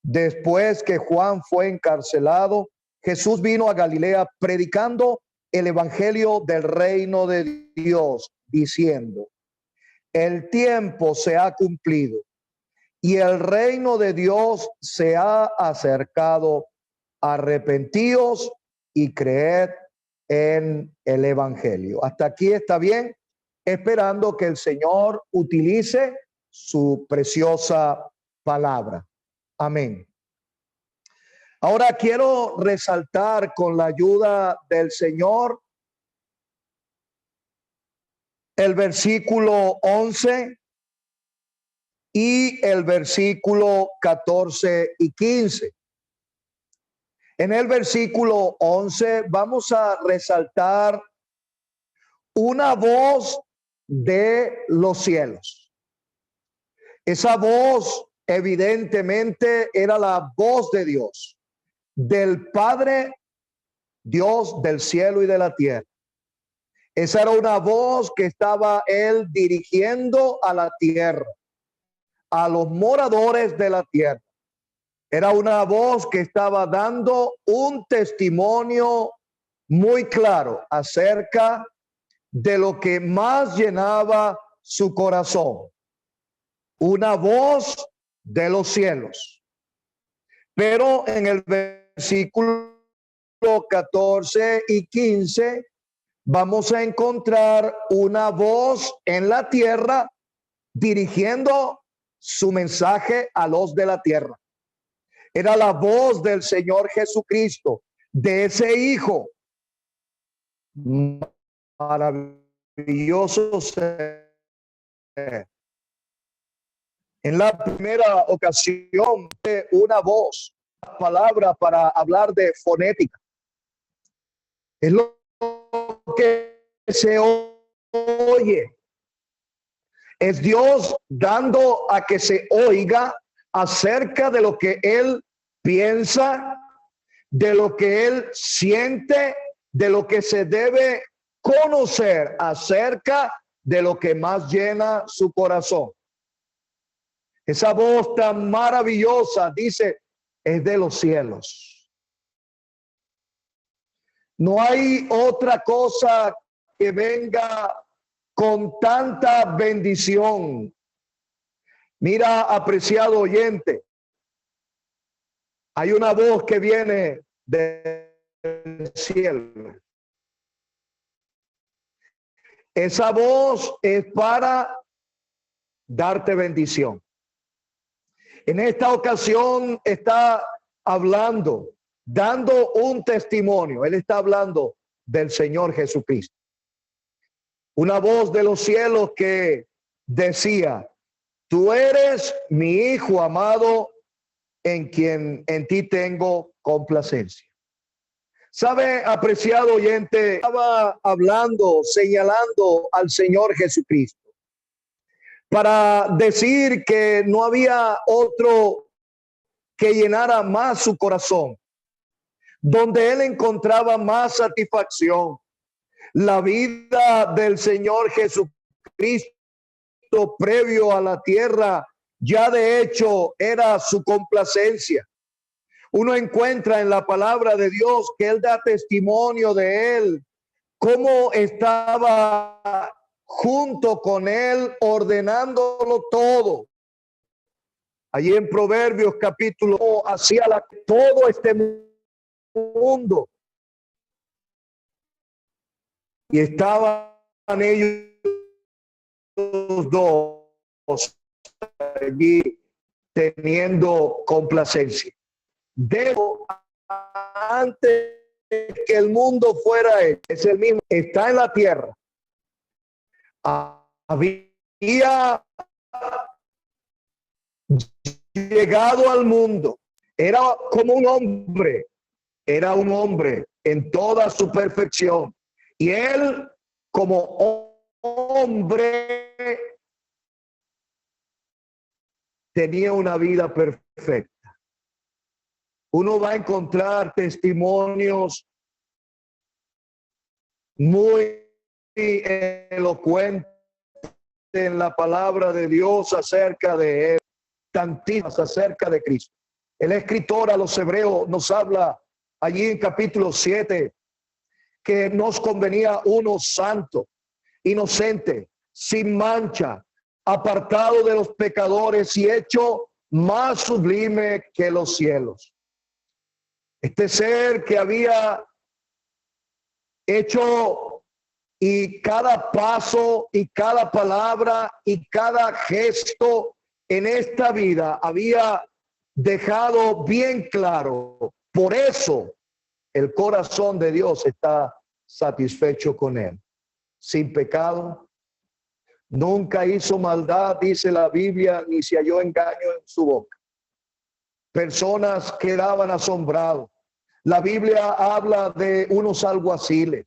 Después que Juan fue encarcelado, Jesús vino a Galilea predicando el evangelio del reino de Dios, diciendo: el tiempo se ha cumplido y el reino de Dios se ha acercado. Arrepentíos y creed en el evangelio. Hasta aquí está bien, esperando que el Señor utilice su preciosa palabra. Amén. Ahora quiero resaltar, con la ayuda del Señor, el versículo 11 y el versículo 14 y 15. En el versículo 11 vamos a resaltar una voz de los cielos. Esa voz evidentemente era la voz de Dios, del Padre, Dios del cielo y de la tierra. Esa era una voz que estaba él dirigiendo a la tierra, a los moradores de la tierra. Era una voz que estaba dando un testimonio muy claro acerca de lo que más llenaba su corazón. Una voz de los cielos. Pero en el versículo 14 y 15 vamos a encontrar una voz en la tierra dirigiendo su mensaje a los de la tierra. Era la voz del Señor Jesucristo, de ese Hijo maravilloso ser. En la primera ocasión, una voz, una palabra para hablar de fonética. Es lo que se oye. Es Dios dando a que se oiga acerca de lo que Él piensa, de lo que Él siente, de lo que se debe conocer acerca de lo que más llena su corazón. Esa voz tan maravillosa, dice, es de los cielos. No hay otra cosa que venga con tanta bendición. Mira, apreciado oyente, hay una voz que viene del cielo. Esa voz es para darte bendición. En esta ocasión está hablando, dando un testimonio. Él está hablando del Señor Jesucristo. Una voz de los cielos que decía: tú eres mi Hijo amado, en ti tengo complacencia. ¿Sabe, apreciado oyente? Estaba hablando, señalando al Señor Jesucristo para decir que no había otro que llenara más su corazón, donde él encontraba más satisfacción. La vida del Señor Jesucristo previo a la tierra ya de hecho era su complacencia. Uno encuentra en la palabra de Dios que él da testimonio de él, cómo estaba junto con él ordenándolo todo. Allí en Proverbios capítulo hacía todo este mundo. Y estaban ellos dos allí teniendo complacencia. Debo, antes que el mundo fuera él, es el mismo, está en la tierra. Había llegado al mundo, era como un hombre, era un hombre en toda su perfección, y él como hombre tenía una vida perfecta. Uno va a encontrar testimonios muy elocuentes en la palabra de Dios acerca de él, tantísimas acerca de Cristo. El escritor a los hebreos nos habla allí en capítulo 7 que nos convenía uno santo, inocente, sin mancha, apartado de los pecadores y hecho más sublime que los cielos. Este ser que había hecho, y cada paso y cada palabra y cada gesto en esta vida había dejado bien claro. Por eso el corazón de Dios está satisfecho con él. Sin pecado, nunca hizo maldad, dice la Biblia, ni se halló engaño en su boca. Personas quedaban asombrados. La Biblia habla de unos alguaciles.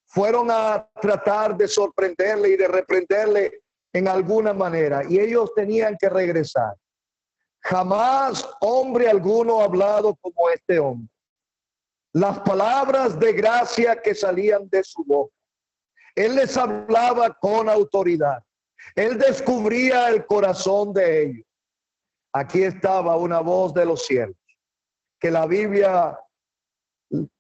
Fueron a tratar de sorprenderle y de reprenderle en alguna manera, y ellos tenían que regresar. Jamás hombre alguno ha hablado como este hombre. Las palabras de gracia que salían de su boca, él les hablaba con autoridad. Él descubría el corazón de ellos. Aquí estaba una voz de los cielos, que la Biblia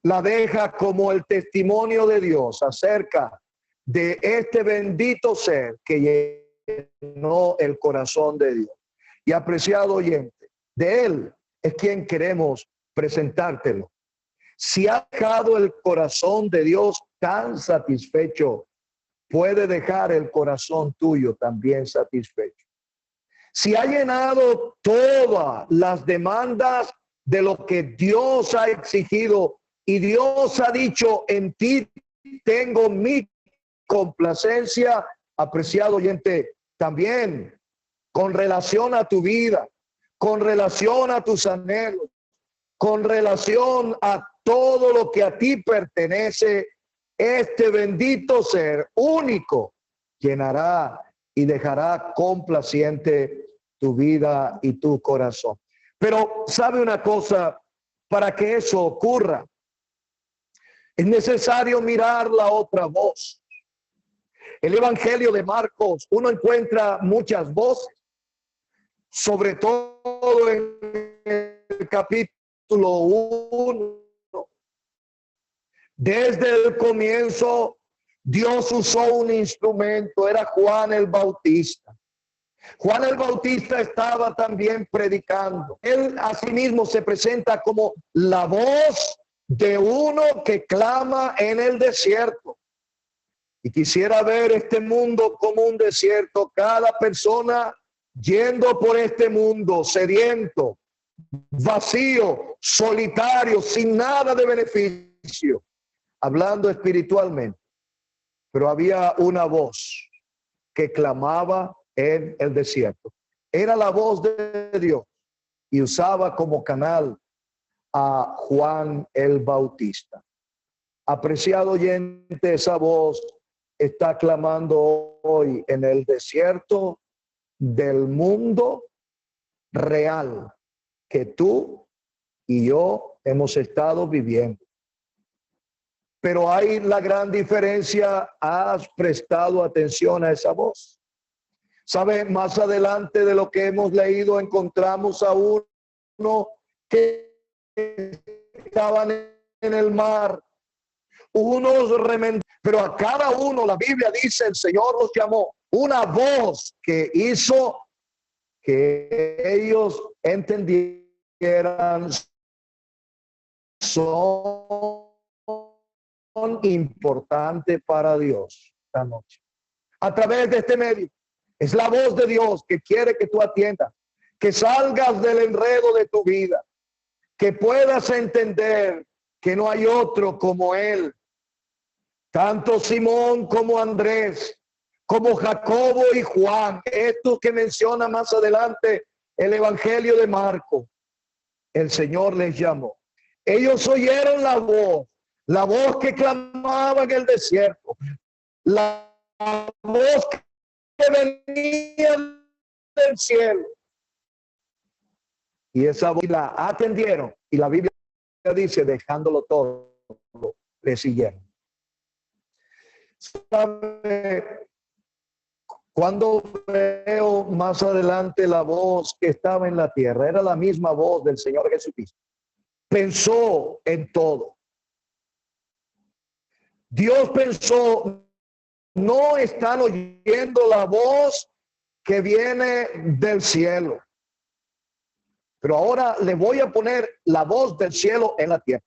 la deja como el testimonio de Dios acerca de este bendito ser que llenó el corazón de Dios. Y apreciado oyente, de él es quien queremos presentártelo. Si ha dejado el corazón de Dios tan satisfecho, puede dejar el corazón tuyo también satisfecho. Si ha llenado todas las demandas de lo que Dios ha exigido y Dios ha dicho, en ti tengo mi complacencia, apreciado oyente, también con relación a tu vida, con relación a tus anhelos, con relación a todo lo que a ti pertenece, este bendito ser único llenará y dejará complaciente tu vida y tu corazón. Pero sabe una cosa, para que eso ocurra, es necesario mirar la otra voz. El Evangelio de Marcos, uno encuentra muchas voces, sobre todo en el capítulo 1. Desde el comienzo, Dios usó un instrumento, era Juan el Bautista. Juan el Bautista estaba también predicando. Él asimismo se presenta como la voz de uno que clama en el desierto. Y quisiera ver este mundo como un desierto, cada persona yendo por este mundo sediento, vacío, solitario, sin nada de beneficio, hablando espiritualmente. Pero había una voz que clamaba en el desierto. Era la voz de Dios y usaba como canal a Juan el Bautista. Apreciado oyente, esa voz está clamando hoy en el desierto del mundo real que tú y yo hemos estado viviendo. Pero hay la gran diferencia. ¿Has prestado atención a esa voz? ¿Sabe? Más adelante de lo que hemos leído encontramos a uno que estaban en el mar, unos remendados, pero a cada uno la Biblia dice el Señor los llamó. Una voz que hizo que ellos entendieran son importantes para Dios esta noche. A través de este medio es la voz de Dios que quiere que tú atiendas, que salgas del enredo de tu vida, que puedas entender que no hay otro como Él. Tanto Simón como Andrés, como Jacobo y Juan, estos que menciona más adelante el Evangelio de Marcos, el Señor les llamó. Ellos oyeron la voz que clamaba en el desierto, la voz que venía del cielo. Y esa voz la atendieron, y la Biblia dice, dejándolo todo, le siguieron. ¿Sabe? Cuando veo más adelante la voz que estaba en la tierra, era la misma voz del Señor Jesucristo. Pensó en todo. Dios pensó, no están oyendo la voz que viene del cielo, pero ahora le voy a poner la voz del cielo en la tierra.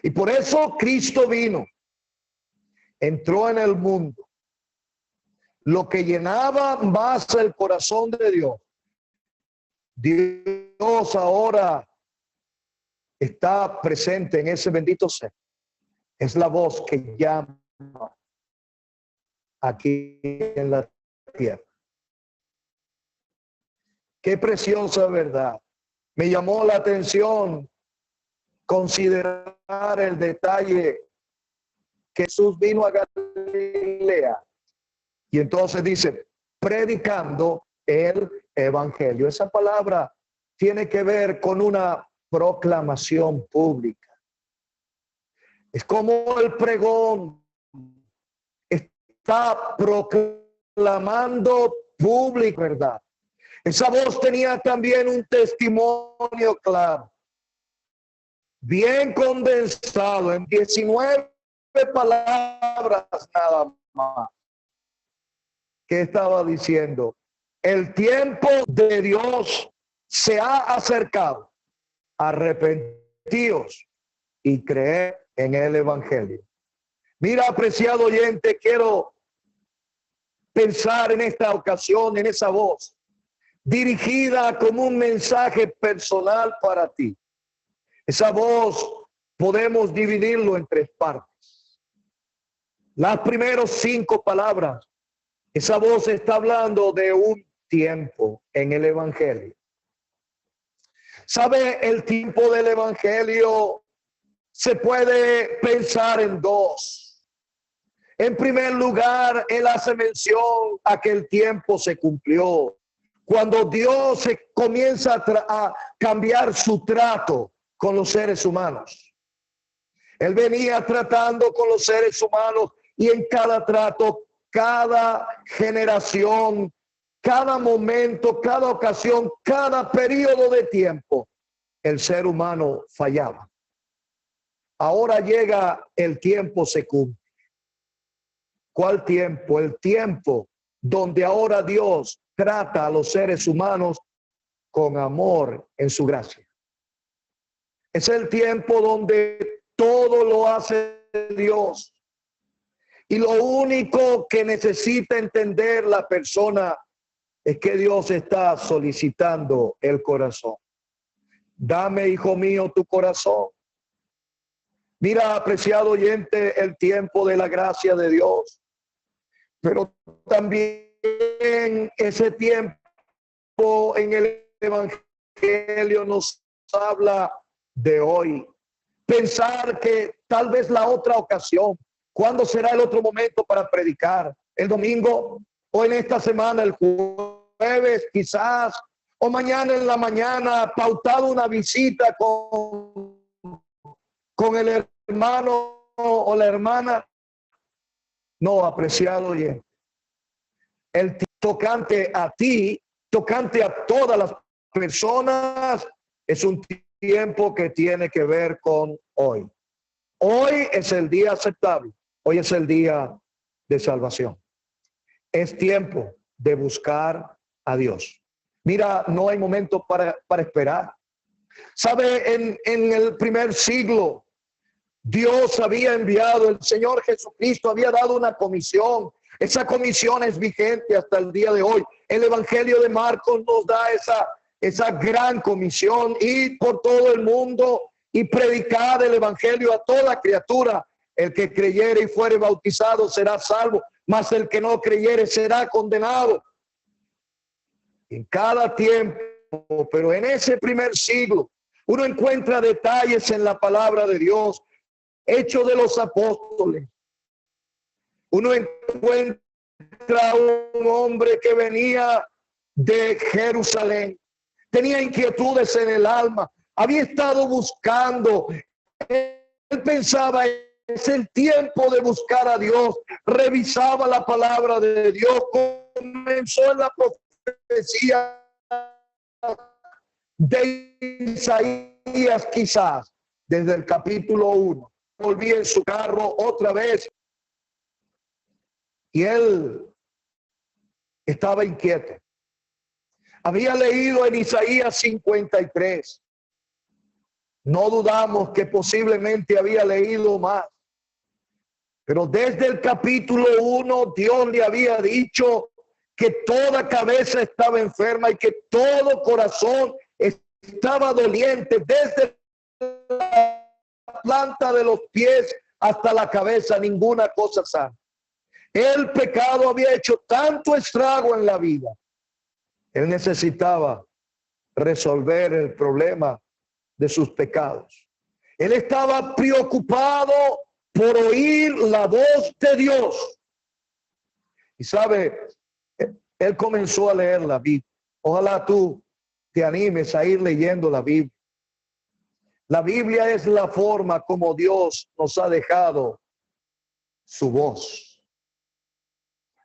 Y por eso Cristo vino, entró en el mundo. Lo que llenaba más el corazón de Dios, Dios ahora está presente en ese bendito ser. Es la voz que llama aquí en la tierra. Qué preciosa verdad. Me llamó la atención considerar el detalle que Jesús vino a Galilea y entonces dice, predicando el evangelio. Esa palabra tiene que ver con una proclamación pública. Es como el pregón. Está proclamando público, ¿verdad? Esa voz tenía también un testimonio claro, bien condensado en 19 palabras nada más. ¿Qué estaba diciendo? El tiempo de Dios se ha acercado. Arrepentíos y creed en el evangelio. Mira, apreciado oyente, quiero pensar en esta ocasión, en esa voz dirigida como un mensaje personal para ti. Esa voz podemos dividirlo en 3 partes. Las primeras 5 palabras, esa voz está hablando de un tiempo en el evangelio. ¿Sabe? El tiempo del evangelio se puede pensar en 2. En primer lugar, él hace mención a que el tiempo se cumplió. Cuando Dios se comienza a cambiar su trato con los seres humanos. Él venía tratando con los seres humanos y en cada trato, cada generación, cada momento, cada ocasión, cada periodo de tiempo, el ser humano fallaba. Ahora llega el tiempo, se cumple. ¿Cuál tiempo? El tiempo donde ahora Dios trata a los seres humanos con amor en su gracia. Es el tiempo donde todo lo hace Dios. Y lo único que necesita entender la persona es que Dios está solicitando el corazón. Dame, hijo mío, tu corazón. Mira, apreciado oyente, el tiempo de la gracia de Dios. Pero también ese tiempo en el evangelio nos habla de hoy. Pensar que tal vez la otra ocasión, ¿cuándo será el otro momento para predicar? ¿El domingo? ¿O en esta semana, el jueves quizás? ¿O mañana en la mañana, pautado una visita con el hermano o la hermana? No, apreciado oyente. El tocante a ti, tocante a todas las personas, es un tiempo que tiene que ver con hoy. Hoy es el día aceptable. Hoy es el día de salvación. Es tiempo de buscar a Dios. Mira, no hay momento para esperar. ¿Sabe? En el primer siglo, Dios había enviado, el Señor Jesucristo había dado una comisión. Esa comisión es vigente hasta el día de hoy. El Evangelio de Marcos nos da esa gran comisión: ir por todo el mundo y predicar el Evangelio a toda criatura. El que creyere y fuere bautizado será salvo, mas el que no creyere será condenado. En cada tiempo, pero en ese primer siglo, uno encuentra detalles en la palabra de Dios. Hechos de los Apóstoles. Uno encuentra un hombre que venía de Jerusalén. Tenía inquietudes en el alma. Había estado buscando. Él pensaba es el tiempo de buscar a Dios. Revisaba la palabra de Dios, comenzó en la profecía de Isaías, quizás desde el capítulo 1. Volví en su carro otra vez y él estaba inquieto. Había leído en Isaías 53. No dudamos que posiblemente había leído más. Pero desde el capítulo 1 Dios le había dicho que toda cabeza estaba enferma y que todo corazón estaba doliente, desde la planta de los pies hasta la cabeza, ninguna cosa sana. El pecado había hecho tanto estrago en la vida. Él necesitaba resolver el problema de sus pecados. Él estaba preocupado por oír la voz de Dios. Y sabe, él comenzó a leer la Biblia. Ojalá tú te animes a ir leyendo la Biblia. La Biblia es la forma como Dios nos ha dejado su voz.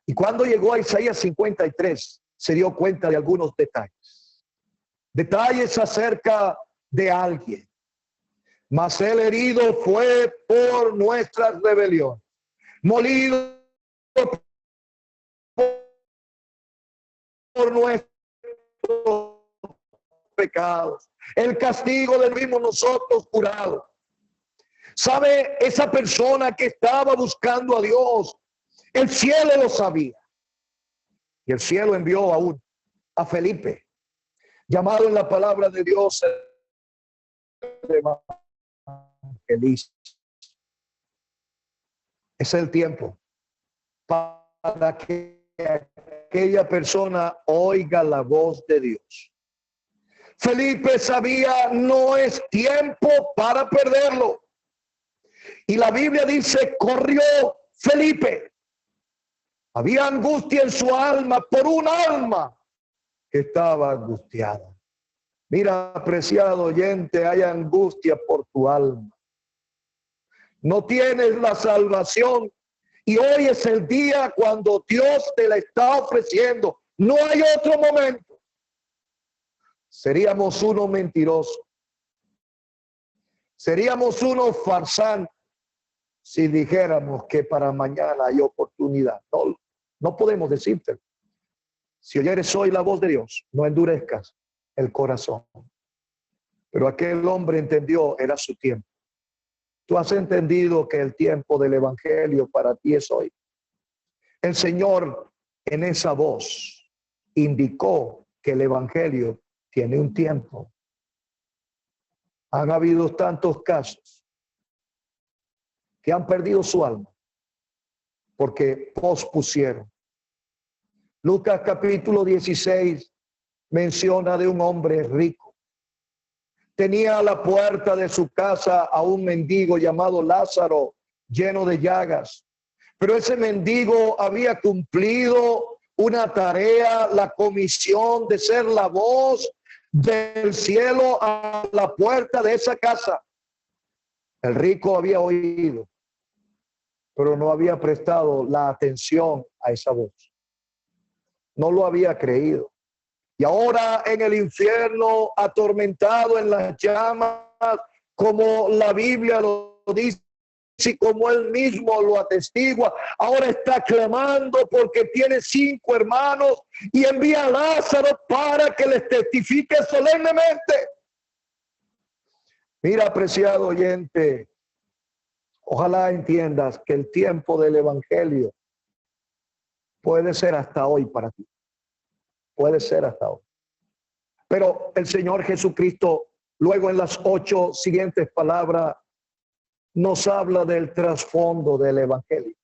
Y cuando llegó a Isaías 53, se dio cuenta de algunos detalles. Detalles acerca de alguien. Mas el herido fue por nuestras rebeliones, molido por nuestros pecados. El castigo del mismo nosotros curado. ¿Sabe? Esa persona que estaba buscando a Dios, el cielo lo sabía. Y el cielo envió a Felipe, llamado en la palabra de Dios evangelista. Es el tiempo para que aquella persona oiga la voz de Dios. Felipe sabía, no es tiempo para perderlo. Y la Biblia dice, corrió Felipe. Había angustia en su alma por un alma que estaba angustiada. Mira, apreciado oyente, hay angustia por tu alma. No tienes la salvación y hoy es el día cuando Dios te la está ofreciendo. No hay otro momento. Seríamos unos mentirosos. Seríamos unos farsantes si dijéramos que para mañana hay oportunidad. No podemos decírtelo. Si oyeres hoy la voz de Dios, no endurezcas el corazón. Pero aquel hombre entendió, era su tiempo. Tú has entendido que el tiempo del evangelio para ti es hoy. El Señor en esa voz indicó que el evangelio tiene un tiempo. Han habido tantos casos que han perdido su alma porque pospusieron. Lucas capítulo 16 menciona de un hombre rico. Tenía a la puerta de su casa a un mendigo llamado Lázaro, lleno de llagas. Pero ese mendigo había cumplido una tarea, la comisión de ser la voz del cielo a la puerta de esa casa. El rico había oído, pero no había prestado la atención a esa voz. No lo había creído. Y ahora en el infierno, atormentado en las llamas, como la Biblia lo dice y como él mismo lo atestigua, ahora está clamando porque tiene 5 hermanos y envía a Lázaro para que les testifique solemnemente. Mira, apreciado oyente, ojalá entiendas que el tiempo del evangelio puede ser hasta hoy para ti. Puede ser hasta hoy. Pero el Señor Jesucristo, luego en las 8 siguientes palabras, nos habla del trasfondo del evangelio.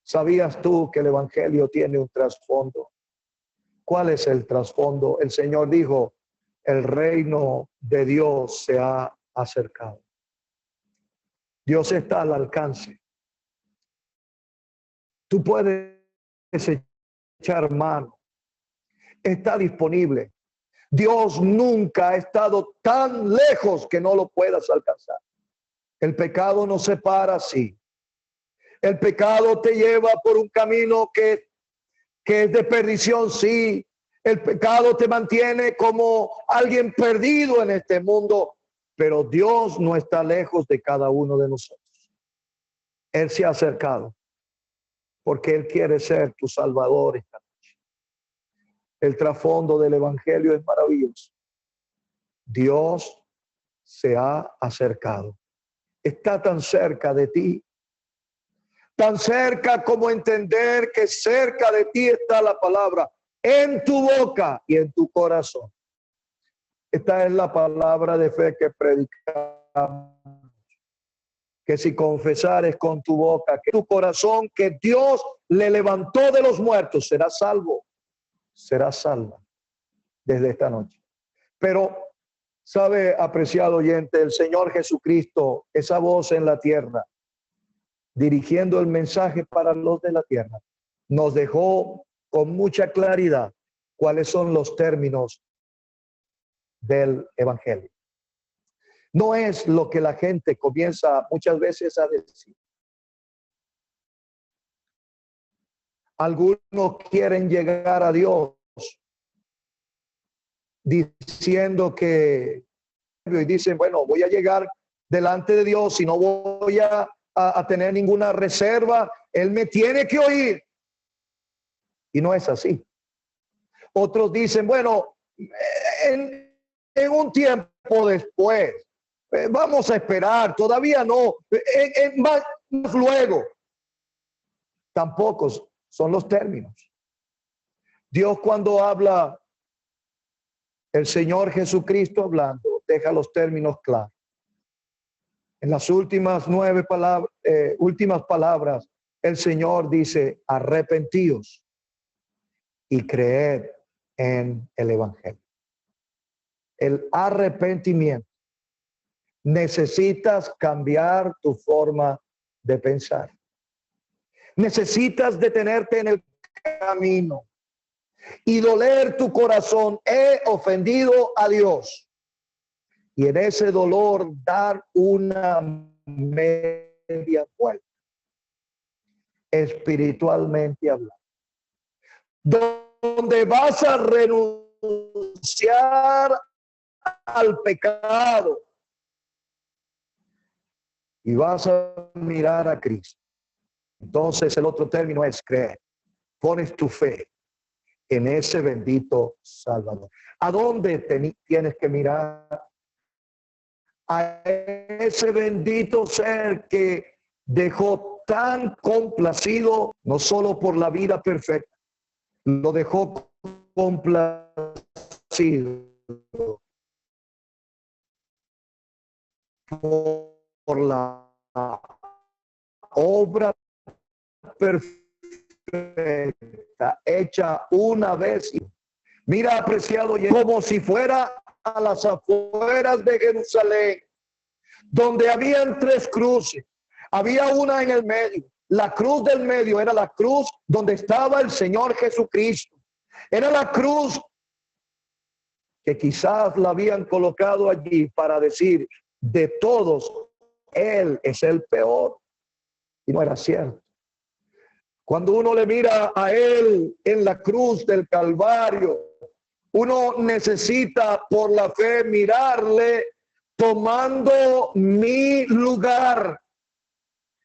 ¿Sabías tú que el evangelio tiene un trasfondo? ¿Cuál es el trasfondo? El Señor dijo, el reino de Dios se ha acercado. Dios está al alcance. Tú puedes echar mano. Está disponible. Dios nunca ha estado tan lejos que no lo puedas alcanzar. El pecado nos separa, sí. El pecado te lleva por un camino que es de perdición, sí. El pecado te mantiene como alguien perdido en este mundo, pero Dios no está lejos de cada uno de nosotros. Él se ha acercado porque Él quiere ser tu Salvador esta noche. El trasfondo del Evangelio es maravilloso. Dios se ha acercado. Está tan cerca de ti. Tan cerca como entender que cerca de ti está la palabra en tu boca y en tu corazón. Esta es la palabra de fe que predicamos. Que si confesares con tu boca, que tu corazón, que Dios le levantó de los muertos, serás salvo, serás salva desde esta noche. Pero, sabe, apreciado oyente, el Señor Jesucristo, esa voz en la tierra, dirigiendo el mensaje para los de la tierra, nos dejó con mucha claridad cuáles son los términos del Evangelio. No es lo que la gente comienza muchas veces a decir. Algunos quieren llegar a Dios diciendo que, y dicen, bueno, voy a llegar delante de Dios y no voy a tener ninguna reserva, Él me tiene que oír. Y no es así. Otros dicen, bueno, en un tiempo después, vamos a esperar, todavía no, más luego. Tampoco son los términos. Dios cuando habla, el Señor Jesucristo hablando, deja los términos claros. En las últimas últimas palabras, el Señor dice, arrepentíos y creed en el Evangelio. El arrepentimiento. Necesitas cambiar tu forma de pensar. Necesitas detenerte en el camino y doler tu corazón. He ofendido a Dios. Y en ese dolor dar una media vuelta, espiritualmente hablando. Donde vas a renunciar al pecado y vas a mirar a Cristo. Entonces el otro término es creer. Pones tu fe en ese bendito Salvador. ¿A dónde tienes que mirar? A ese bendito ser que dejó tan complacido, no solo por la vida perfecta, lo dejó complacido por la obra perfecta hecha una vez. Mira, apreciado, como si fuera a las afueras de Jerusalén, donde habían 3 cruces. Había una en el medio. La cruz del medio era la cruz donde estaba el Señor Jesucristo. Era la cruz que quizás la habían colocado allí para decir, de todos, Él es el peor. Y no era cierto. Cuando uno le mira a Él en la cruz del Calvario, uno necesita por la fe mirarle tomando mi lugar.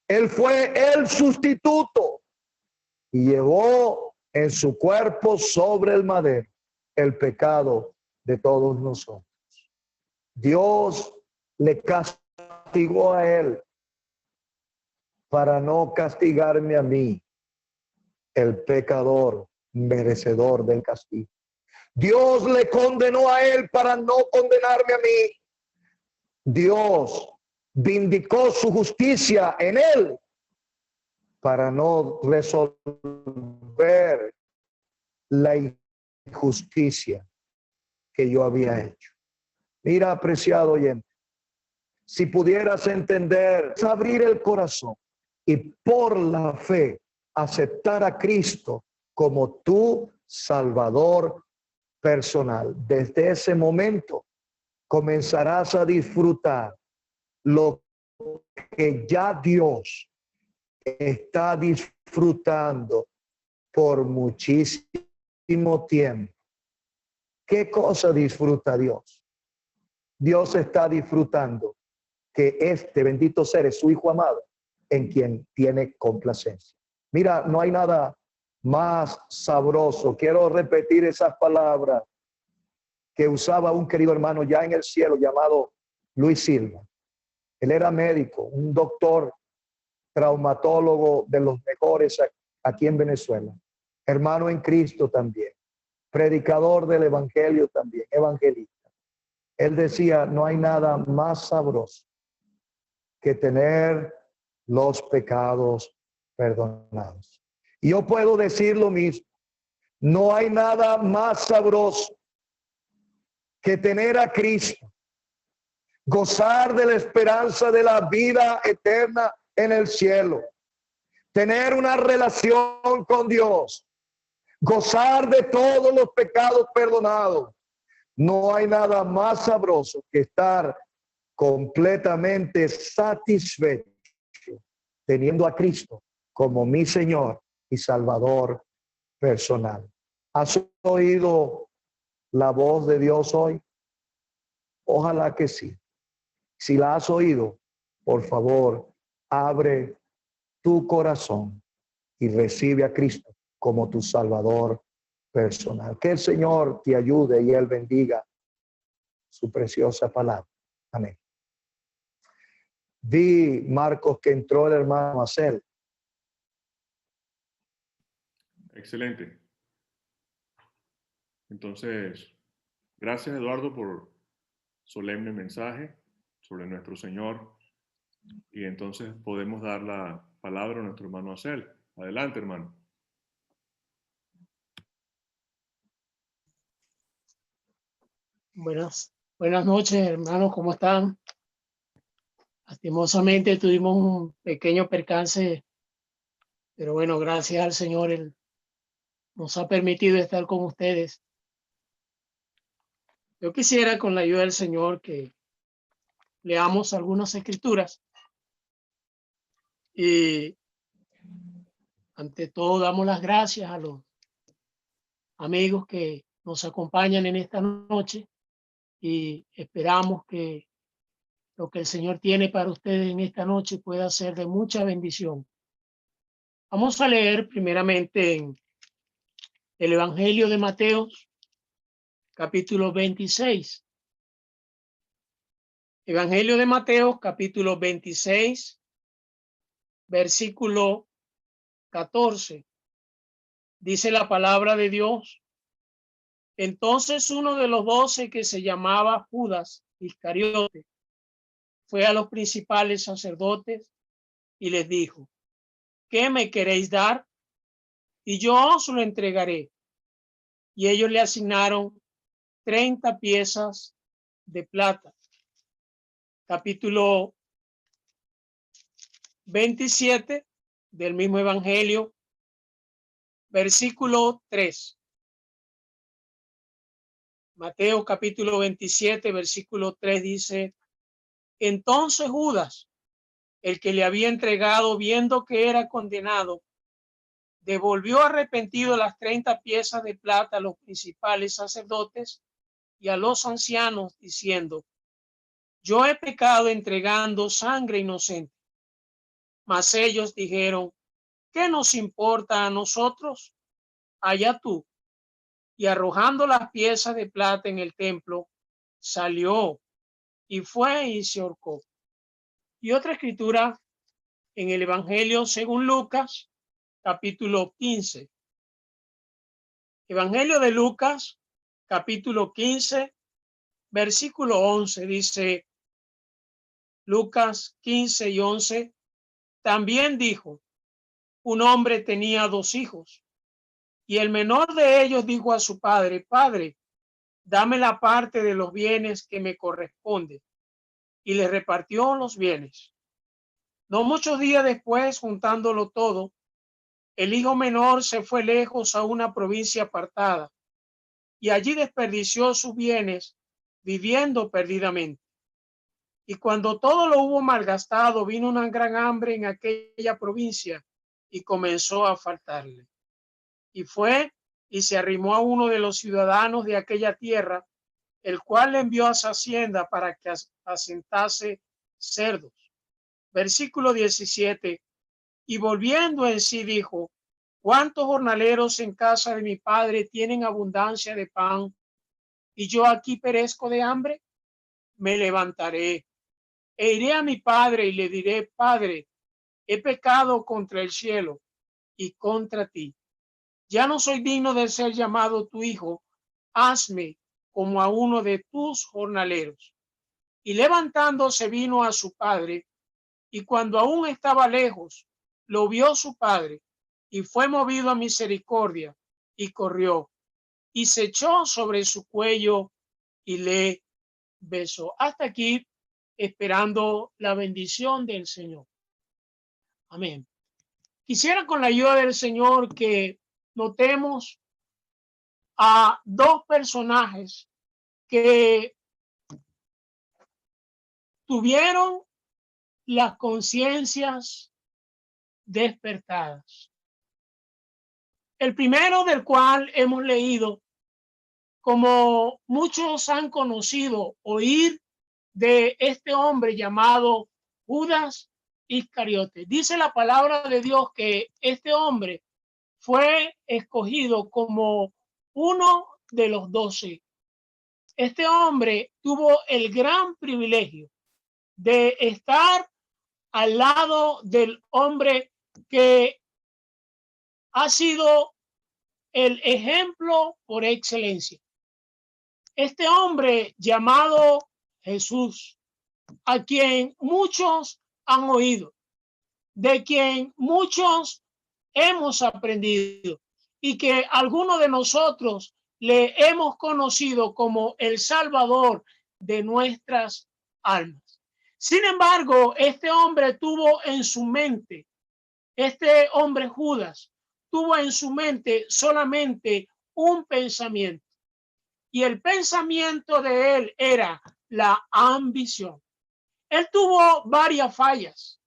Él fue el sustituto y llevó en su cuerpo sobre el madero el pecado de todos nosotros. Dios le castigó a Él para no castigarme a mí, el pecador merecedor del castigo. Dios le condenó a Él para no condenarme a mí. Dios vindicó su justicia en Él para no resolver la injusticia que yo había hecho. Mira, apreciado oyente, si pudieras entender, abrir el corazón y por la fe aceptar a Cristo como tu Salvador personal. Desde ese momento comenzarás a disfrutar lo que ya Dios está disfrutando por muchísimo tiempo. ¿Qué cosa disfruta Dios? Dios está disfrutando que este bendito ser es su Hijo amado, en quien tiene complacencia. Mira, no hay nada más sabroso. Quiero repetir esas palabras que usaba un querido hermano ya en el cielo llamado Luis Silva. Él era médico, un doctor, traumatólogo de los mejores aquí en Venezuela. Hermano en Cristo también. Predicador del evangelio también, evangelista. Él decía, no hay nada más sabroso que tener los pecados perdonados. Y yo puedo decir lo mismo. No hay nada más sabroso que tener a Cristo, gozar de la esperanza de la vida eterna en el cielo, tener una relación con Dios, gozar de todos los pecados perdonados. No hay nada más sabroso que estar completamente satisfecho teniendo a Cristo como mi Señor y Salvador personal. ¿Has oído la voz de Dios hoy? Ojalá que sí. Si la has oído, por favor, abre tu corazón y recibe a Cristo como tu Salvador personal. Que el Señor te ayude y Él bendiga su preciosa palabra. Amén. Vi, Marcos, que entró el hermano Acel. Excelente. Entonces, gracias Eduardo por solemne mensaje sobre nuestro Señor. Y entonces podemos dar la palabra a nuestro hermano Acel. Adelante, hermano. Buenas noches, hermanos, ¿cómo están? Lastimosamente tuvimos un pequeño percance, pero bueno, gracias al Señor, Él nos ha permitido estar con ustedes. Yo quisiera, con la ayuda del Señor, que leamos algunas escrituras y ante todo damos las gracias a los amigos que nos acompañan en esta noche y esperamos que lo que el Señor tiene para ustedes en esta noche pueda ser de mucha bendición. Vamos a leer primeramente en el Evangelio de Mateo, capítulo 26. Evangelio de Mateo, capítulo 26, versículo 14. Dice la palabra de Dios. Entonces uno de los 12, que se llamaba Judas Iscariote, fue a los principales sacerdotes y les dijo: ¿qué me queréis dar? Y yo os lo entregaré. Y ellos le asignaron 30 piezas de plata. Capítulo 27 del mismo Evangelio, versículo 3. Mateo capítulo 27, versículo 3 dice: entonces Judas, el que le había entregado, viendo que era condenado, devolvió arrepentido las 30 piezas de plata a los principales sacerdotes y a los ancianos, diciendo: yo he pecado entregando sangre inocente. Mas ellos dijeron: ¿qué nos importa a nosotros? Allá tú. Y arrojando las piezas de plata en el templo, salió y fue y se ahorcó. Y otra escritura en el Evangelio según Lucas, capítulo 15. Evangelio de Lucas, capítulo 15, versículo 11, dice Lucas 15 y 11, también dijo: un hombre tenía 2 hijos, y el menor de ellos dijo a su padre: Padre, dame la parte de los bienes que me corresponde. Y le repartió los bienes. No muchos días después, juntándolo todo, el hijo menor se fue lejos a una provincia apartada y allí desperdició sus bienes viviendo perdidamente. Y cuando todo lo hubo malgastado, vino una gran hambre en aquella provincia y comenzó a faltarle. Y fue y se arrimó a uno de los ciudadanos de aquella tierra, el cual le envió a su hacienda para que asentase cerdos. Versículo 17. Y volviendo en sí dijo: ¿cuántos jornaleros en casa de mi padre tienen abundancia de pan, y yo aquí perezco de hambre? Me levantaré e iré a mi padre y le diré: Padre, he pecado contra el cielo y contra ti. Ya no soy digno de ser llamado tu hijo. Hazme como a uno de tus jornaleros. Y levantándose vino a su padre, y cuando aún estaba lejos, lo vio su padre, y fue movido a misericordia, y corrió, y se echó sobre su cuello, y le besó. Hasta aquí, esperando la bendición del Señor. Amén. Quisiera, con la ayuda del Señor, que notemos a dos personajes que tuvieron las conciencias despertadas. El primero, del cual hemos leído, como muchos han conocido, oír de este hombre llamado Judas Iscariote. Dice la palabra de Dios que este hombre fue escogido como uno de los 12. Este hombre tuvo el gran privilegio de estar al lado del hombre que ha sido el ejemplo por excelencia. Este hombre llamado Jesús, a quien muchos han oído, de quien muchos hemos aprendido y que algunos de nosotros le hemos conocido como el Salvador de nuestras almas. Sin embargo, este hombre tuvo en su mente, este hombre Judas, tuvo en su mente solamente un pensamiento. Y el pensamiento de él era la ambición. Él tuvo varias fallas.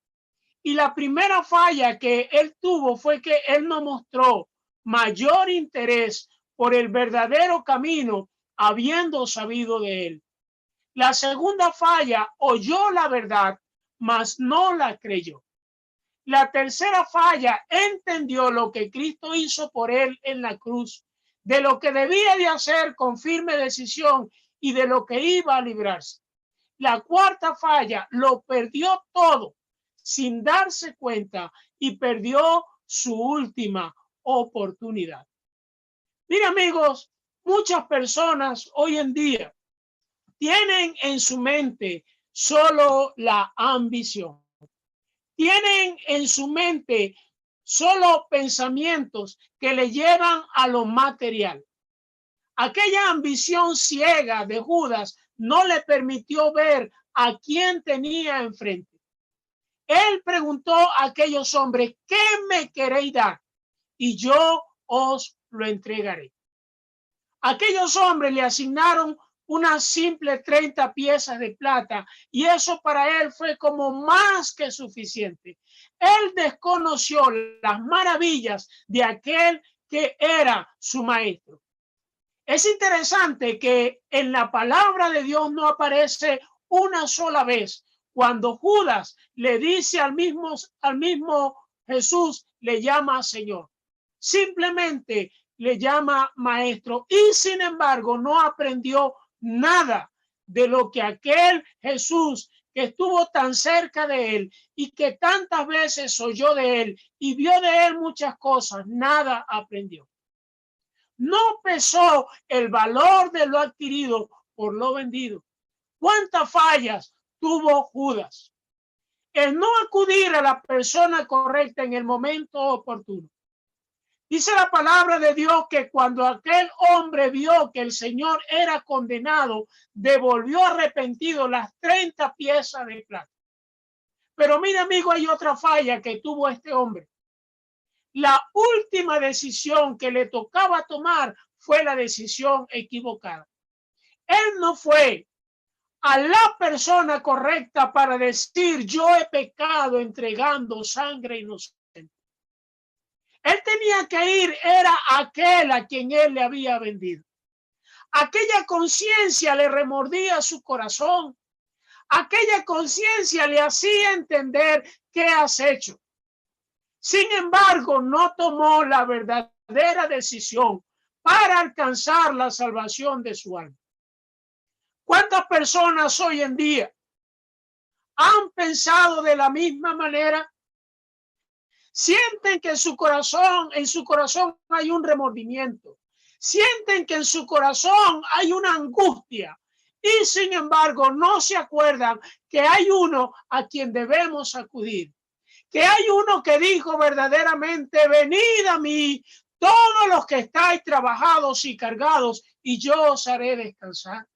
Y la primera falla que él tuvo fue que él no mostró mayor interés por el verdadero camino, habiendo sabido de él. La segunda falla, oyó la verdad, mas no la creyó. La tercera falla, entendió lo que Cristo hizo por él en la cruz, de lo que debía de hacer con firme decisión y de lo que iba a librarse. La cuarta falla, lo perdió todo sin darse cuenta y perdió su última oportunidad. Mira, amigos, muchas personas hoy en día tienen en su mente solo la ambición. Tienen en su mente solo pensamientos que le llevan a lo material. Aquella ambición ciega de Judas no le permitió ver a quién tenía enfrente. Él preguntó a aquellos hombres: ¿qué me queréis dar? Y yo os lo entregaré. Aquellos hombres le asignaron unas simples 30 piezas de plata, y eso para él fue como más que suficiente. Él desconoció las maravillas de aquel que era su maestro. Es interesante que en la palabra de Dios no aparece una sola vez cuando Judas le dice al mismo Jesús, le llama Señor. Simplemente le llama maestro, y sin embargo no aprendió nada de lo que aquel Jesús que estuvo tan cerca de él y que tantas veces oyó de él y vio de él muchas cosas, nada aprendió. No pesó el valor de lo adquirido por lo vendido. ¿Cuántas fallas tuvo Judas? El no acudir a la persona correcta en el momento oportuno. Dice la palabra de Dios que cuando aquel hombre vio que el Señor era condenado, devolvió arrepentido las 30 piezas de plata. Pero mira, amigo, hay otra falla que tuvo este hombre. La última decisión que le tocaba tomar fue la decisión equivocada. Él no fue a la persona correcta para decir: yo he pecado entregando sangre inocente. Él tenía que ir, era aquel a quien él le había vendido. Aquella conciencia le remordía su corazón. Aquella conciencia le hacía entender: ¿qué has hecho? Sin embargo, no tomó la verdadera decisión para alcanzar la salvación de su alma. ¿Cuántas personas hoy en día han pensado de la misma manera? Sienten que en su corazón hay un remordimiento. Sienten que en su corazón hay una angustia. Y sin embargo, no se acuerdan que hay uno a quien debemos acudir. Que hay uno que dijo verdaderamente: venid a mí todos los que estáis trabajados y cargados, y yo os haré descansar.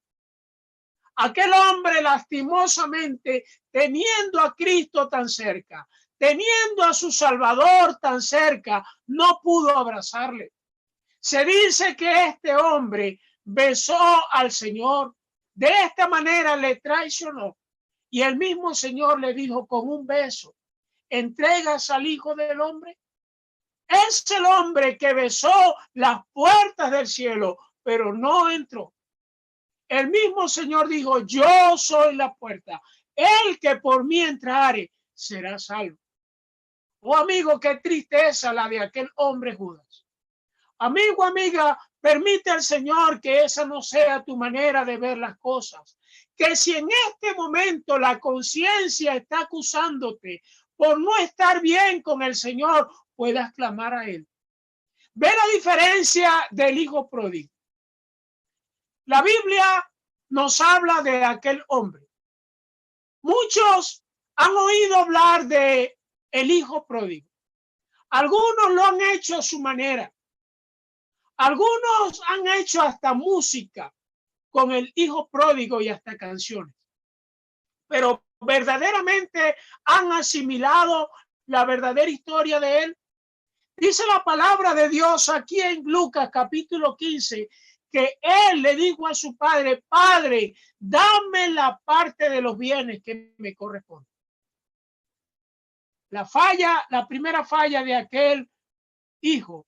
Aquel hombre, lastimosamente, teniendo a Cristo tan cerca, teniendo a su Salvador tan cerca, no pudo abrazarle. Se dice que este hombre besó al Señor. De esta manera le traicionó. Y el mismo Señor le dijo: con un beso entregas al Hijo del Hombre. Es el hombre que besó las puertas del cielo, pero no entró. El mismo Señor dijo: yo soy la puerta. El que por mí entrare será salvo. Oh, amigo, qué tristeza la de aquel hombre Judas. Amigo, amiga, permite al Señor que esa no sea tu manera de ver las cosas. Que si en este momento la conciencia está acusándote por no estar bien con el Señor, puedas clamar a Él. Ve la diferencia del hijo pródigo. La Biblia nos habla de aquel hombre. Muchos han oído hablar de el hijo pródigo. Algunos lo han hecho a su manera. Algunos han hecho hasta música con el hijo pródigo y hasta canciones. Pero verdaderamente han asimilado la verdadera historia de él. Dice la palabra de Dios aquí en Lucas capítulo 15 que él le dijo a su padre: Padre, dame la parte de los bienes que me corresponde. La primera falla de aquel hijo,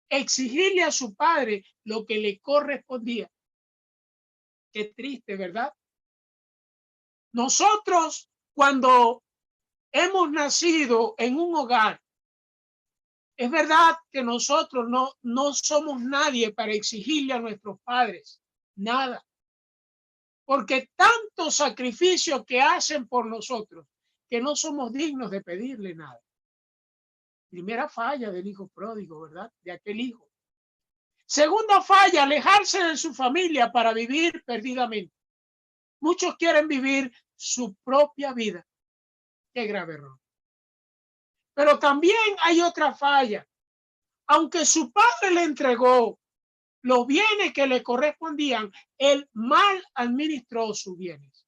exigirle a su padre lo que le correspondía. Qué triste, ¿verdad? Nosotros, cuando hemos nacido en un hogar, es verdad que nosotros no somos nadie para exigirle a nuestros padres nada, porque tanto sacrificio que hacen por nosotros que no somos dignos de pedirle nada. Primera falla del hijo pródigo, ¿verdad? De aquel hijo. Segunda falla, alejarse de su familia para vivir perdidamente. Muchos quieren vivir su propia vida. Qué grave error. Pero también hay otra falla. Aunque su padre le entregó los bienes que le correspondían, él mal administró sus bienes.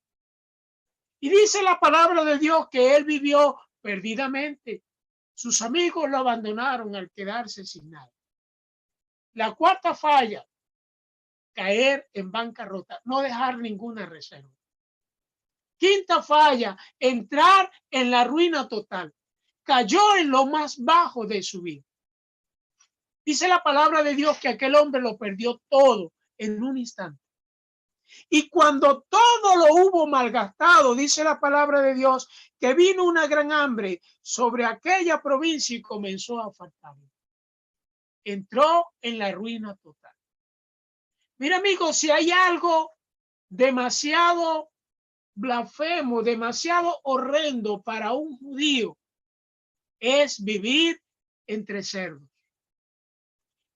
Y dice la palabra de Dios que él vivió perdidamente. Sus amigos lo abandonaron al quedarse sin nada. La cuarta falla, caer en bancarrota, no dejar ninguna reserva. Quinta falla, entrar en la ruina total. Cayó en lo más bajo de su vida. Dice la palabra de Dios que aquel hombre lo perdió todo en un instante. Y cuando todo lo hubo malgastado, dice la palabra de Dios, que vino una gran hambre sobre aquella provincia y comenzó a faltarle. Entró en la ruina total. Mira, amigos, si hay algo demasiado blasfemo, demasiado horrendo para un judío, es vivir entre cerdos.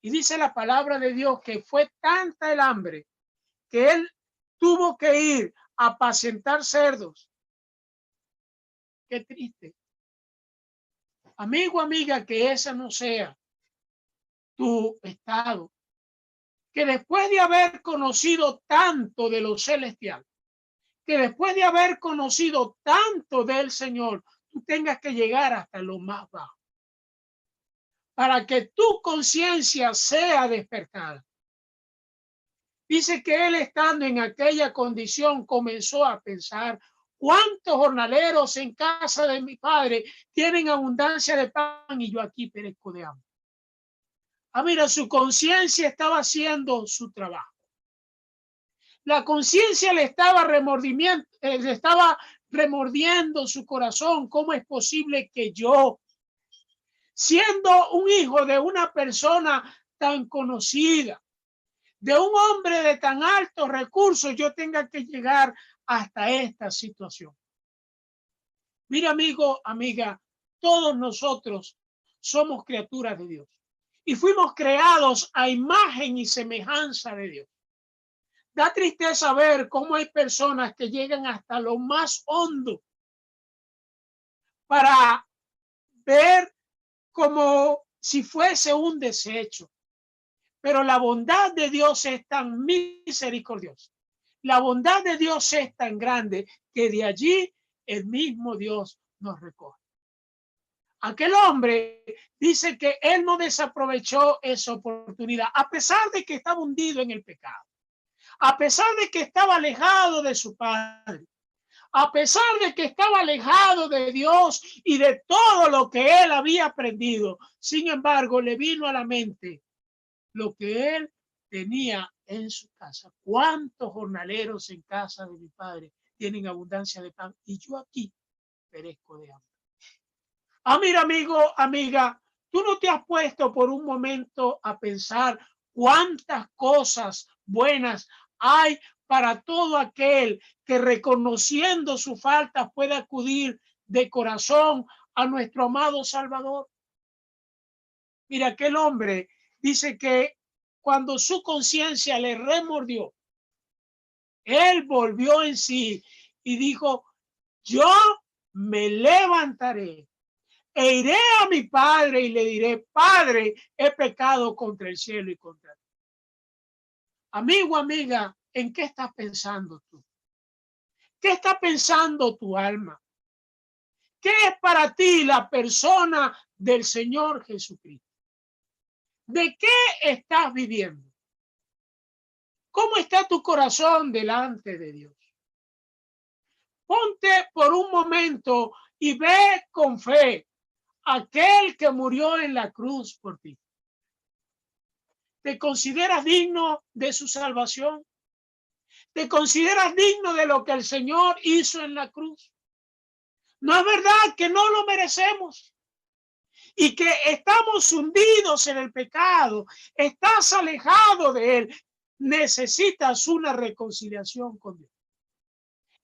Y dice la palabra de Dios que fue tanta el hambre que él tuvo que ir a apacentar cerdos. Qué triste. Amigo, amiga, que esa no sea tu estado. Que después de haber conocido tanto de lo celestial, que después de haber conocido tanto del Señor, tú tengas que llegar hasta lo más bajo. Para que tu conciencia sea despertada. Dice que él, estando en aquella condición, comenzó a pensar: ¿cuántos jornaleros en casa de mi padre tienen abundancia de pan y yo aquí perezco de hambre? Ah, mira, su conciencia estaba haciendo su trabajo. La conciencia le estaba remordiendo su corazón. ¿Cómo es posible que yo, siendo un hijo de una persona tan conocida, de un hombre de tan altos recursos, yo tenga que llegar hasta esta situación? Mira, amigo, amiga, todos nosotros somos criaturas de Dios y fuimos creados a imagen y semejanza de Dios. Da tristeza ver cómo hay personas que llegan hasta lo más hondo para ver como si fuese un desecho. Pero la bondad de Dios es tan misericordiosa. La bondad de Dios es tan grande que de allí el mismo Dios nos recoge. Aquel hombre dice que él no desaprovechó esa oportunidad, a pesar de que estaba hundido en el pecado, a pesar de que estaba alejado de su padre, a pesar de que estaba alejado de Dios y de todo lo que él había aprendido. Sin embargo, le vino a la mente lo que él tenía en su casa. ¿Cuántos jornaleros en casa de mi padre tienen abundancia de pan y yo aquí perezco de hambre? Ah, mira, amigo, amiga, tú no te has puesto por un momento a pensar cuántas cosas buenas hay para todo aquel que, reconociendo su falta, puede acudir de corazón a nuestro amado Salvador. Mira, aquel hombre dice que cuando su conciencia le remordió, él volvió en sí y dijo: yo me levantaré e iré a mi padre y le diré: Padre, he pecado contra el cielo y contra ti. Amigo, amiga, ¿en qué estás pensando tú? ¿Qué está pensando tu alma? ¿Qué es para ti la persona del Señor Jesucristo? ¿De qué estás viviendo? ¿Cómo está tu corazón delante de Dios? Ponte por un momento y ve con fe aquel que murió en la cruz por ti. ¿Te consideras digno de su salvación? ¿Te consideras digno de lo que el Señor hizo en la cruz? ¿No es verdad que no lo merecemos? Y que estamos hundidos en el pecado, estás alejado de Él, necesitas una reconciliación con Dios.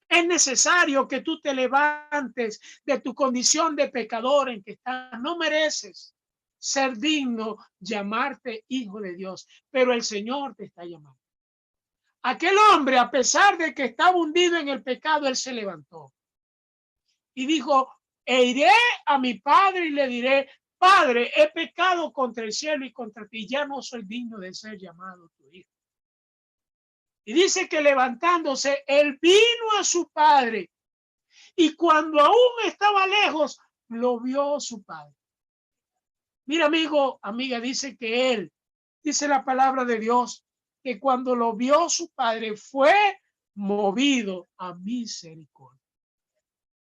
Es necesario que tú te levantes de tu condición de pecador en que estás. No mereces ser digno, llamarte hijo de Dios, pero el Señor te está llamando. Aquel hombre, a pesar de que estaba hundido en el pecado, él se levantó y dijo: e iré a mi padre y le diré: Padre, he pecado contra el cielo y contra ti, ya no soy digno de ser llamado tu hijo. Y dice que levantándose, él vino a su padre y cuando aún estaba lejos, lo vio su padre. Mira, amigo, amiga, dice que él, dice la palabra de Dios, que cuando lo vio su padre fue movido a misericordia.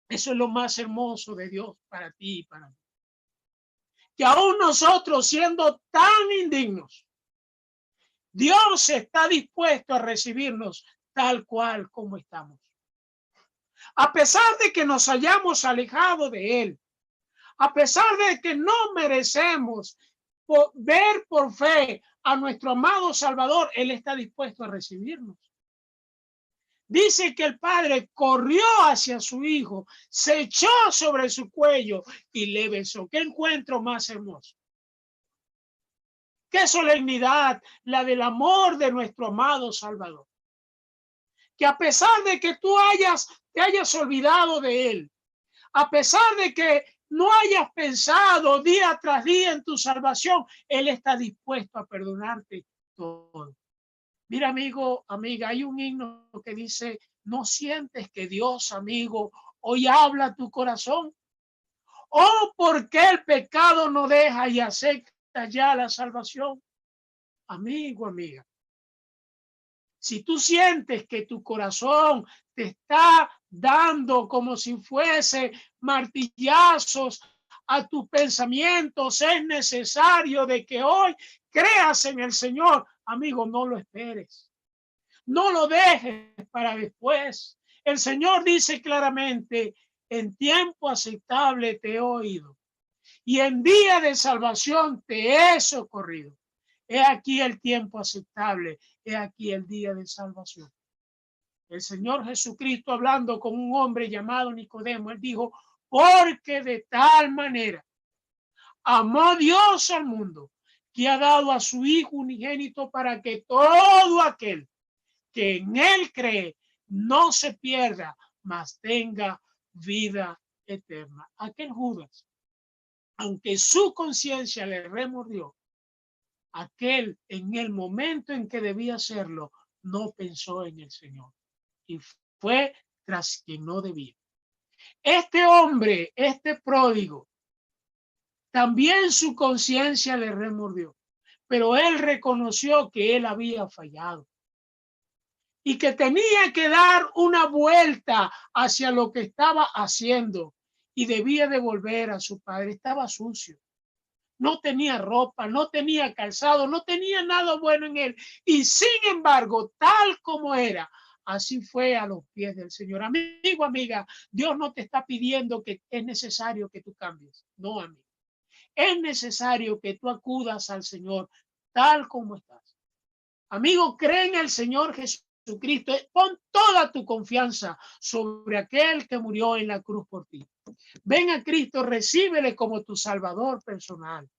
Eso es lo más hermoso de Dios para ti y para mí. Que aún nosotros, siendo tan indignos, Dios está dispuesto a recibirnos tal cual como estamos. A pesar de que nos hayamos alejado de Él, a pesar de que no merecemos ver por fe a nuestro amado Salvador, Él está dispuesto a recibirnos. Dice que el padre corrió hacia su hijo, se echó sobre su cuello y le besó. ¿Qué encuentro más hermoso? Qué solemnidad la del amor de nuestro amado Salvador. Que a pesar de que tú te hayas olvidado de Él, a pesar de que no hayas pensado día tras día en tu salvación, Él está dispuesto a perdonarte todo. Mira, amigo, amiga, hay un himno que dice: ¿no sientes que Dios, amigo, hoy habla tu corazón? ¿O por qué el pecado no deja y acepta ya la salvación? Amigo, amiga, Si tú sientes que tu corazón te está dando como si fuese martillazos a tus pensamientos, es necesario de que hoy creas en el Señor. Amigo, no lo esperes. No lo dejes para después. El Señor dice claramente, en tiempo aceptable te he oído y en día de salvación te he socorrido. He aquí el tiempo aceptable, he aquí el día de salvación. El Señor Jesucristo, hablando con un hombre llamado Nicodemo, él dijo, porque de tal manera amó Dios al mundo, que ha dado a su Hijo unigénito para que todo aquel que en él cree no se pierda, mas tenga vida eterna. Aquel Judas, aunque su conciencia le remordió, aquel en el momento en que debía hacerlo, no pensó en el Señor y fue tras quien no debía. Este hombre, este pródigo, también su conciencia le remordió, pero él reconoció que él había fallado y que tenía que dar una vuelta hacia lo que estaba haciendo y debía devolver a su padre. Estaba sucio. No tenía ropa, no tenía calzado, no tenía nada bueno en él. Y sin embargo, tal como era, así fue a los pies del Señor. Amigo, amiga, Dios no te está pidiendo que es necesario que tú cambies. No, amigo. Es necesario que tú acudas al Señor tal como estás. Amigo, cree en el Señor Jesucristo. Pon toda tu confianza sobre aquel que murió en la cruz por ti. Ven a Cristo, recíbele como tu Salvador personal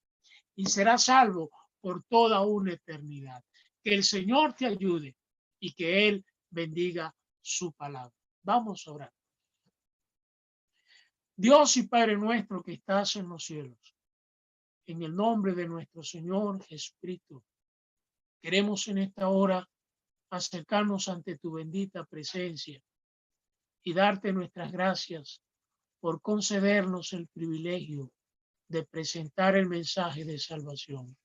y serás salvo por toda una eternidad. Que el Señor te ayude y que Él bendiga su palabra. Vamos a orar. Dios y Padre nuestro que estás en los cielos, en el nombre de nuestro Señor Jesucristo, queremos en esta hora acercarnos ante tu bendita presencia y darte nuestras gracias por concedernos el privilegio de presentar el mensaje de salvación.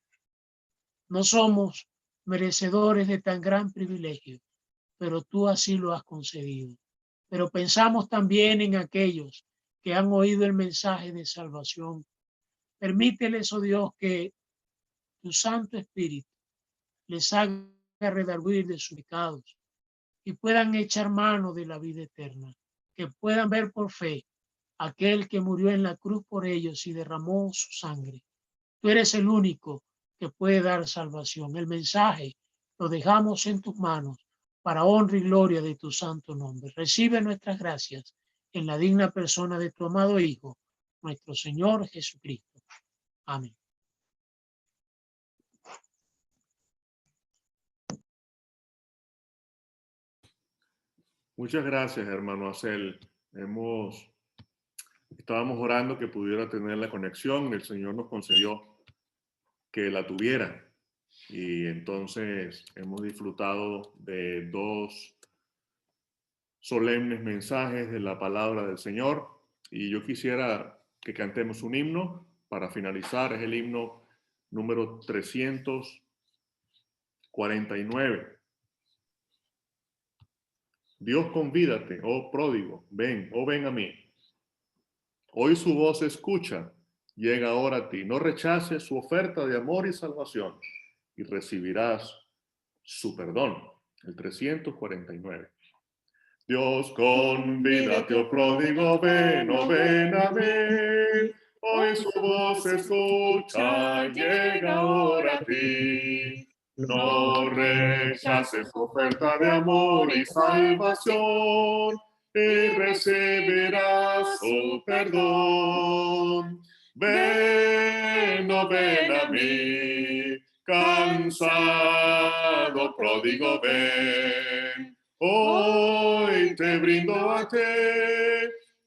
No somos merecedores de tan gran privilegio, pero tú así lo has concedido. Pero pensamos también en aquellos que han oído el mensaje de salvación. Permíteles, oh Dios, que tu Santo Espíritu les haga redarguir de sus pecados y puedan echar mano de la vida eterna, que puedan ver por fe aquel que murió en la cruz por ellos y derramó su sangre. Tú eres el único que puede dar salvación. El mensaje lo dejamos en tus manos para honra y gloria de tu santo nombre. Recibe nuestras gracias en la digna persona de tu amado Hijo, nuestro Señor Jesucristo. Amén. Muchas gracias, hermano Acel. Estábamos orando que pudiera tener la conexión. El Señor nos concedió que la tuviera. Y entonces hemos disfrutado de dos solemnes mensajes de la palabra del Señor. Y yo quisiera que cantemos un himno para finalizar. Es el himno número 349. Dios, convídate, oh pródigo, ven, oh ven a mí. Hoy su voz escucha, llega ahora a ti. No rechaces su oferta de amor y salvación y recibirás su perdón. El 349. Dios, convídate, oh pródigo, ven, oh ven a mí. Hoy su voz escucha, llega ahora a ti. No rechaces su oferta de amor y salvación y recibirás su perdón. Ven, oh ven a mí, cansado pródigo, ven. Hoy te brindo a ti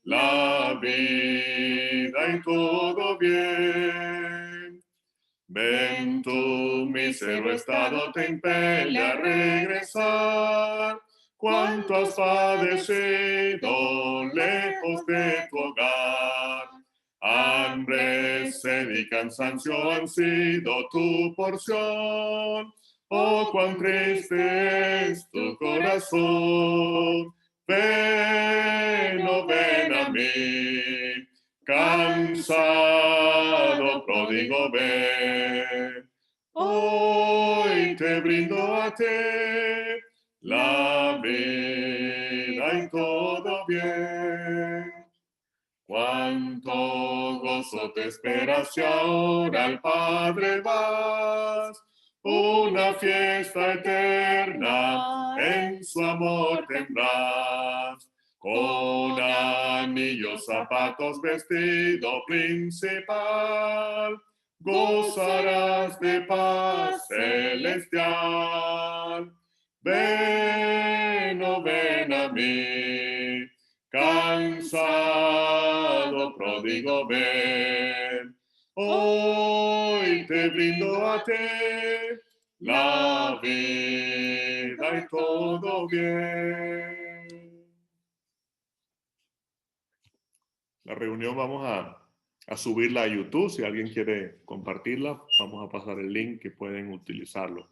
la vida y todo bien. Ven, tu mísero estado te impele a regresar. Cuánto has padecido lejos de tu hogar. Hambre, sed y cansancio han sido tu porción. Oh, cuán triste es tu corazón. Ven, oh, ven a mí. Cansado, pródigo, ven. Hoy te brindo a ti la vida y todo bien. Cuánto gozo te espera si ahora al Padre vas. Una fiesta eterna en su amor tendrás. Con anillos, zapatos, vestido principal, gozarás de paz celestial. Ven, oh, ven a mí, cansado, pródigo, ven. Hoy te brindo a ti la vida y todo bien. La reunión vamos a subirla a YouTube. Si alguien quiere compartirla, vamos a pasar el link que pueden utilizarlo.